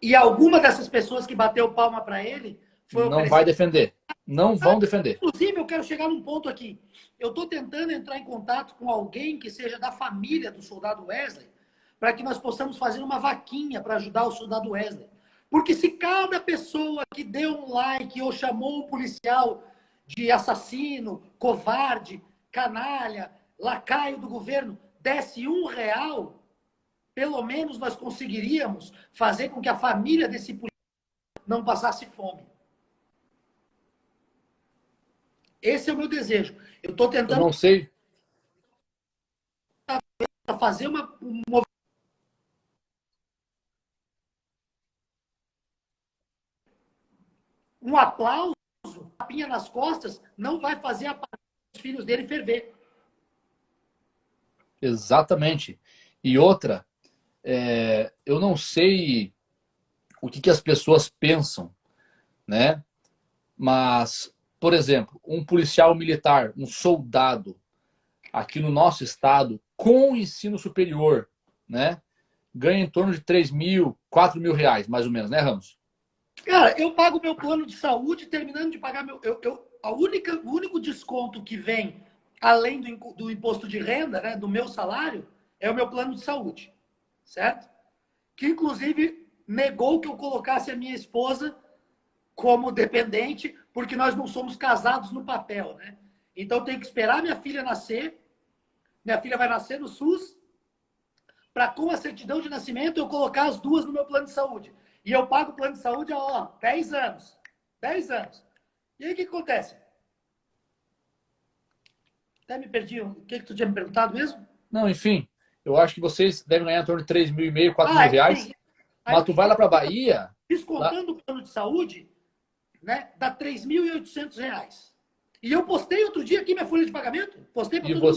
E alguma dessas pessoas que bateu palma para ele foi não vai defender. Não vão defender. Inclusive, eu quero chegar num ponto aqui. Eu estou tentando entrar em contato com alguém que seja da família do soldado Wesley, para que nós possamos fazer uma vaquinha para ajudar o soldado Wesley. Porque se cada pessoa que deu um like ou chamou um policial de assassino, covarde, canalha, lacaio do governo, desse R$1, pelo menos nós conseguiríamos fazer com que a família desse policial não passasse fome. Esse é o meu desejo. Eu estou tentando... Eu não sei... fazer um aplauso, uma tapinha nas costas, não vai fazer os filhos dele ferver. Exatamente. E outra, eu não sei o que as pessoas pensam, né? Mas, por exemplo, um policial militar, um soldado, aqui no nosso estado, com ensino superior, né? Ganha em torno de 3 mil, 4 mil reais, mais ou menos, né, Ramos? Cara, eu pago meu plano de saúde, terminando de pagar meu... o único desconto que vem, além do imposto de renda, né, do meu salário, é o meu plano de saúde, certo? Que, inclusive, negou que eu colocasse a minha esposa como dependente, porque nós não somos casados no papel, né? Então, tem que esperar minha filha nascer. Minha filha vai nascer no SUS, para com a certidão de nascimento eu colocar as duas no meu plano de saúde. E eu pago o plano de saúde há 10 anos. 10 anos. E aí o que acontece? Até me perdi. O que tu tinha me perguntado mesmo? Não, enfim, eu acho que vocês devem ganhar em torno de 3.500, 4.000 Sim. reais. Aí Mas tu vai lá para Bahia, lá, descontando o plano de saúde, né, dá R$ 3.800. E eu postei outro dia aqui minha folha de pagamento. Postei para e todo mundo.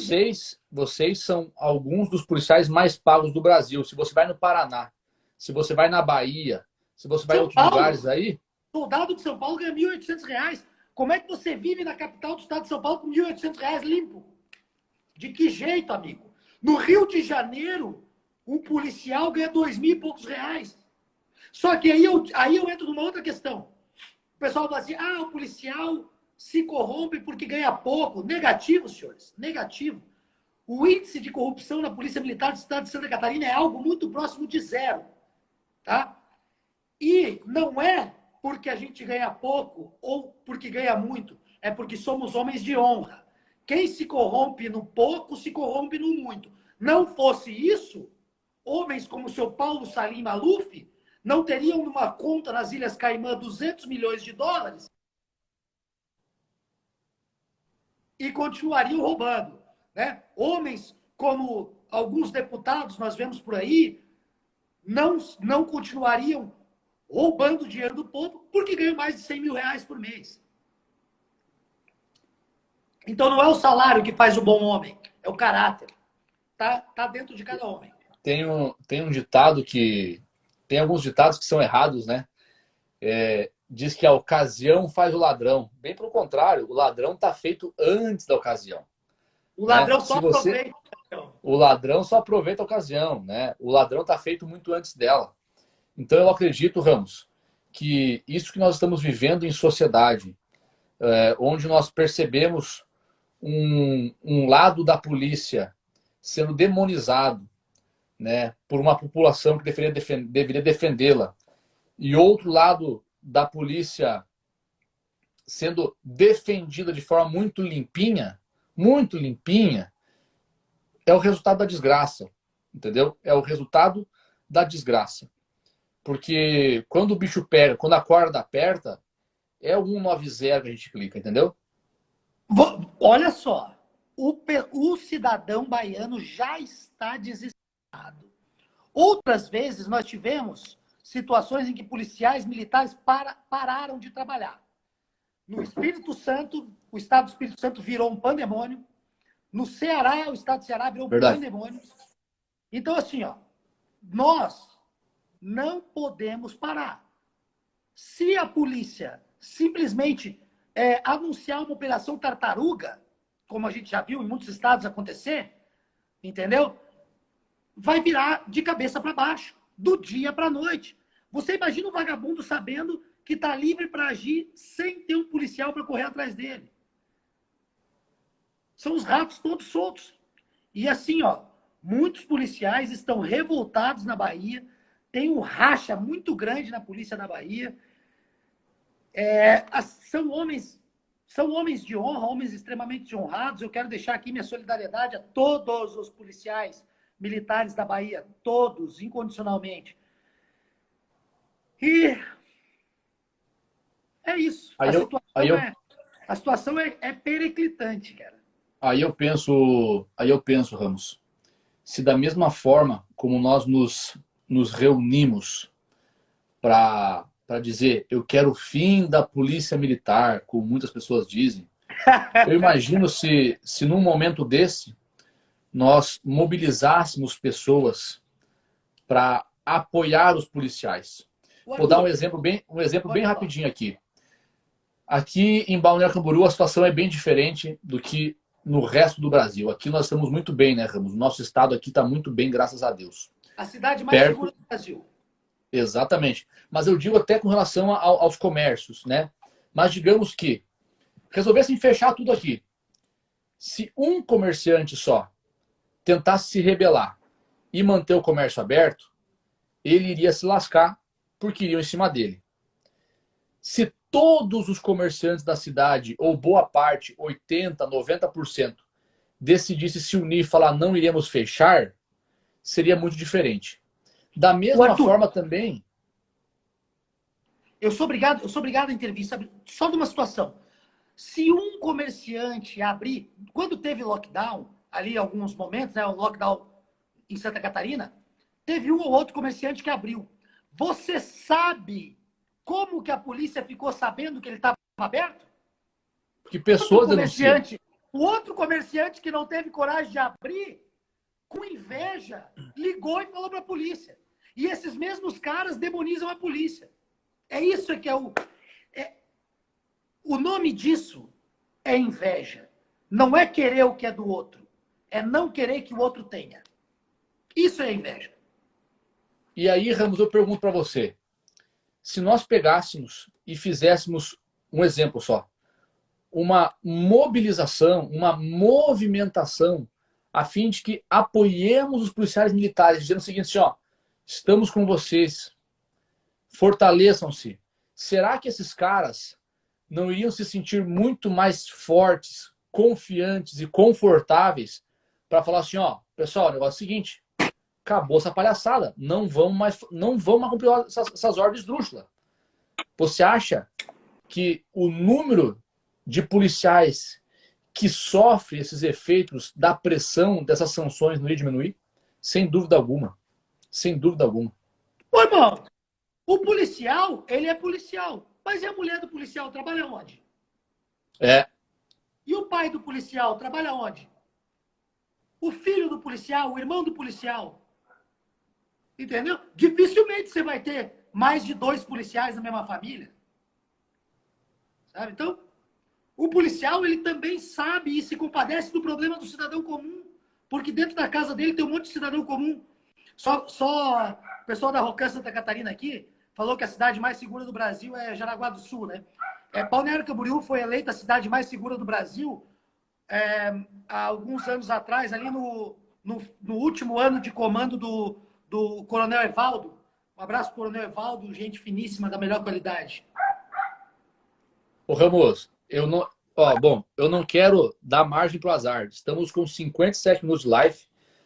vocês são alguns dos policiais mais pagos do Brasil. Se você vai no Paraná, se você vai na Bahia, se você vai em São outros Paulo, lugares aí, soldado de São Paulo ganha R$ 1.800. Como é que você vive na capital do estado de São Paulo com R$ 1.800 limpo? De que jeito, amigo? No Rio de Janeiro, um policial ganha 2.000 e poucos reais. Só que aí eu entro numa outra questão. O pessoal fala assim, o policial se corrompe porque ganha pouco. Negativo, senhores, negativo. O índice de corrupção na Polícia Militar do Estado de Santa Catarina é algo muito próximo de zero. Tá? E não é porque a gente ganha pouco ou porque ganha muito. É porque somos homens de honra. Quem se corrompe no pouco, se corrompe no muito. Não fosse isso, homens como o seu Paulo Salim Maluf não teriam numa conta nas Ilhas Caimã 200 milhões de dólares e continuariam roubando. Né? Homens como alguns deputados nós vemos por aí não continuariam roubando o dinheiro do povo porque ganham mais de 100 mil reais por mês. Então não é o salário que faz o bom homem, é o caráter. Tá dentro de cada homem. tem um ditado que... Tem alguns ditados que são errados, né? Diz que a ocasião faz o ladrão. Bem pelo contrário, o ladrão está feito antes da ocasião. O ladrão Né? só aproveita. O ladrão só aproveita a ocasião, né? O ladrão está feito muito antes dela. Então eu acredito, Ramos, que isso que nós estamos vivendo em sociedade, onde nós percebemos um lado da polícia sendo demonizado, né, por uma população que deveria defendê-la, e outro lado da polícia sendo defendida de forma muito limpinha, é o resultado da desgraça, entendeu? É o resultado da desgraça. Porque quando o bicho pega, quando a corda aperta, é o 190 que a gente clica, entendeu? Olha só, o cidadão baiano já está desesperado. Outras vezes nós tivemos situações em que policiais militares pararam de trabalhar. No Espírito Santo, o estado do Espírito Santo virou um pandemônio. No Ceará, o estado do Ceará virou um pandemônio. Então, assim, nós não podemos parar. Se a polícia simplesmente anunciar uma operação tartaruga, como a gente já viu em muitos estados acontecer, entendeu? Vai virar de cabeça para baixo, do dia para a noite. Você imagina um vagabundo sabendo que está livre para agir sem ter um policial para correr atrás dele. São os ratos todos soltos. E assim, muitos policiais estão revoltados na Bahia, tem um racha muito grande na polícia da Bahia. São homens de honra, homens extremamente honrados. Eu quero deixar aqui minha solidariedade a todos os policiais militares da Bahia, todos, incondicionalmente. E é isso. A situação é periclitante, cara. Aí eu penso, Ramos, se da mesma forma como nós nos reunimos para dizer eu quero o fim da polícia militar, como muitas pessoas dizem, eu imagino se num momento desse nós mobilizássemos pessoas para apoiar os policiais. Vou dar um exemplo bem rapidinho aqui. Aqui em Balneário Camboriú a situação é bem diferente do que no resto do Brasil. Aqui nós estamos muito bem, né, Ramos? Nosso estado aqui está muito bem, graças a Deus. A cidade mais segura do Brasil. Exatamente. Mas eu digo até com relação aos comércios, né? Mas digamos que resolvessem fechar tudo aqui. Se um comerciante só tentasse se rebelar e manter o comércio aberto, ele iria se lascar porque iriam em cima dele. Se todos os comerciantes da cidade, ou boa parte, 80%, 90%, decidisse se unir e falar não iremos fechar, seria muito diferente. Da mesma forma também... Eu sou obrigado a intervir, sabe? Só numa situação. Se um comerciante abrir, quando teve lockdown, ali alguns momentos, né, o lockdown em Santa Catarina, teve um ou outro comerciante que abriu. Você sabe como que a polícia ficou sabendo que ele estava aberto? Porque pessoas denunciam. O outro comerciante que não teve coragem de abrir, com inveja, ligou e falou para a polícia. E esses mesmos caras demonizam a polícia. É isso que é o... O nome disso é inveja. Não é querer o que é do outro. É não querer que o outro tenha. Isso é inveja. E aí, Ramos, eu pergunto para você. Se nós pegássemos e fizéssemos um exemplo só, uma mobilização, uma movimentação, a fim de que apoiemos os policiais militares, dizendo o seguinte, assim, ó, estamos com vocês, fortaleçam-se. Será que esses caras não iriam se sentir muito mais fortes, confiantes e confortáveis para falar assim, ó, pessoal, o negócio é o seguinte, acabou essa palhaçada, não vamos mais cumprir essas ordens esdrúxulas. Você acha que o número de policiais que sofrem esses efeitos da pressão dessas sanções não iria diminuir? Sem dúvida alguma. Sem dúvida alguma. Ô, irmão, o policial, ele é policial. Mas e a mulher do policial trabalha onde? É. E o pai do policial trabalha onde? O filho do policial, o irmão do policial. Entendeu? Dificilmente você vai ter mais de 2 policiais na mesma família. Sabe? Então, o policial, ele também sabe e se compadece do problema do cidadão comum. Porque dentro da casa dele tem um monte de cidadão comum. Só o pessoal da Rocan Santa Catarina aqui falou que a cidade mais segura do Brasil é Jaraguá do Sul, né? Balneário Camboriú foi eleita a cidade mais segura do Brasil há alguns anos atrás, ali no último ano de comando do Coronel Evaldo. Um abraço, Coronel Evaldo, gente finíssima, da melhor qualidade. Ô, Ramos, eu não quero dar margem para o azar. Estamos com 57 minutos de live.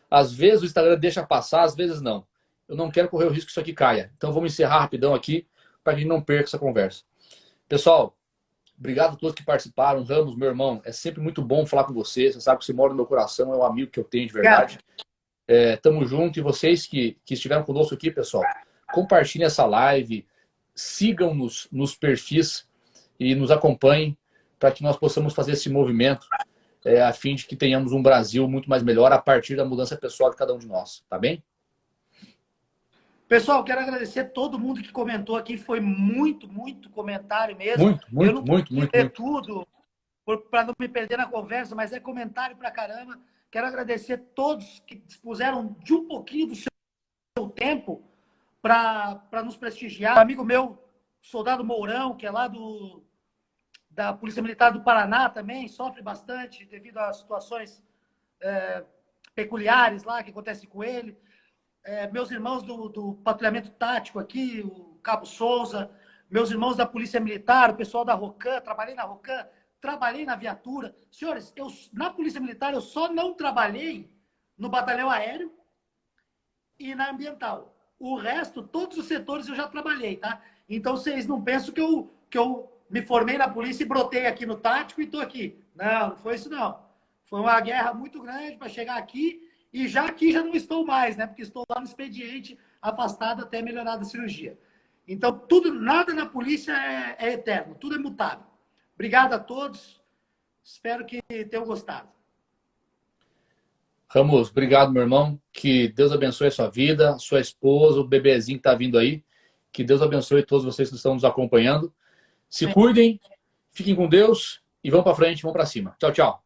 Às vezes o Instagram deixa passar, às vezes não. Eu não quero correr o risco que isso aqui caia. Então vamos encerrar rapidão aqui para que a gente não perca essa conversa. Pessoal, obrigado a todos que participaram. Ramos, meu irmão, é sempre muito bom falar com você. Você sabe que você mora no meu coração, é um amigo que eu tenho de verdade. Tamo junto. E vocês que estiveram conosco aqui, pessoal, compartilhem essa live, sigam-nos nos perfis e nos acompanhem para que nós possamos fazer esse movimento a fim de que tenhamos um Brasil muito mais melhor a partir da mudança pessoal de cada um de nós. Tá bem? Pessoal, quero agradecer todo mundo que comentou aqui. Foi muito, muito comentário mesmo. Muito, eu não muito. ler tudo para não me perder na conversa, mas é comentário pra caramba. Quero agradecer todos que dispuseram de um pouquinho do seu tempo para nos prestigiar. Um amigo meu, soldado Mourão, que é lá da Polícia Militar do Paraná também, sofre bastante devido a situações peculiares lá que acontecem com ele. Meus irmãos do patrulhamento tático aqui, o Cabo Souza, meus irmãos da Polícia Militar, o pessoal da Rocan, trabalhei na Rocan, trabalhei na viatura. Senhores, na Polícia Militar eu só não trabalhei no batalhão aéreo e na ambiental. O resto, todos os setores eu já trabalhei, tá? Então vocês não pensam que eu me formei na polícia e brotei aqui no tático e estou aqui. Não foi isso não. Foi uma guerra muito grande para chegar aqui. E aqui já não estou mais, né? Porque estou lá no expediente, afastado até melhorar da cirurgia. Então, nada na polícia é eterno, tudo é mutável. Obrigado a todos, espero que tenham gostado. Ramos, obrigado, meu irmão. Que Deus abençoe a sua vida, sua esposa, o bebezinho que está vindo aí. Que Deus abençoe todos vocês que estão nos acompanhando. Se cuidem, fiquem com Deus e vamos para frente, vamos para cima. Tchau, tchau.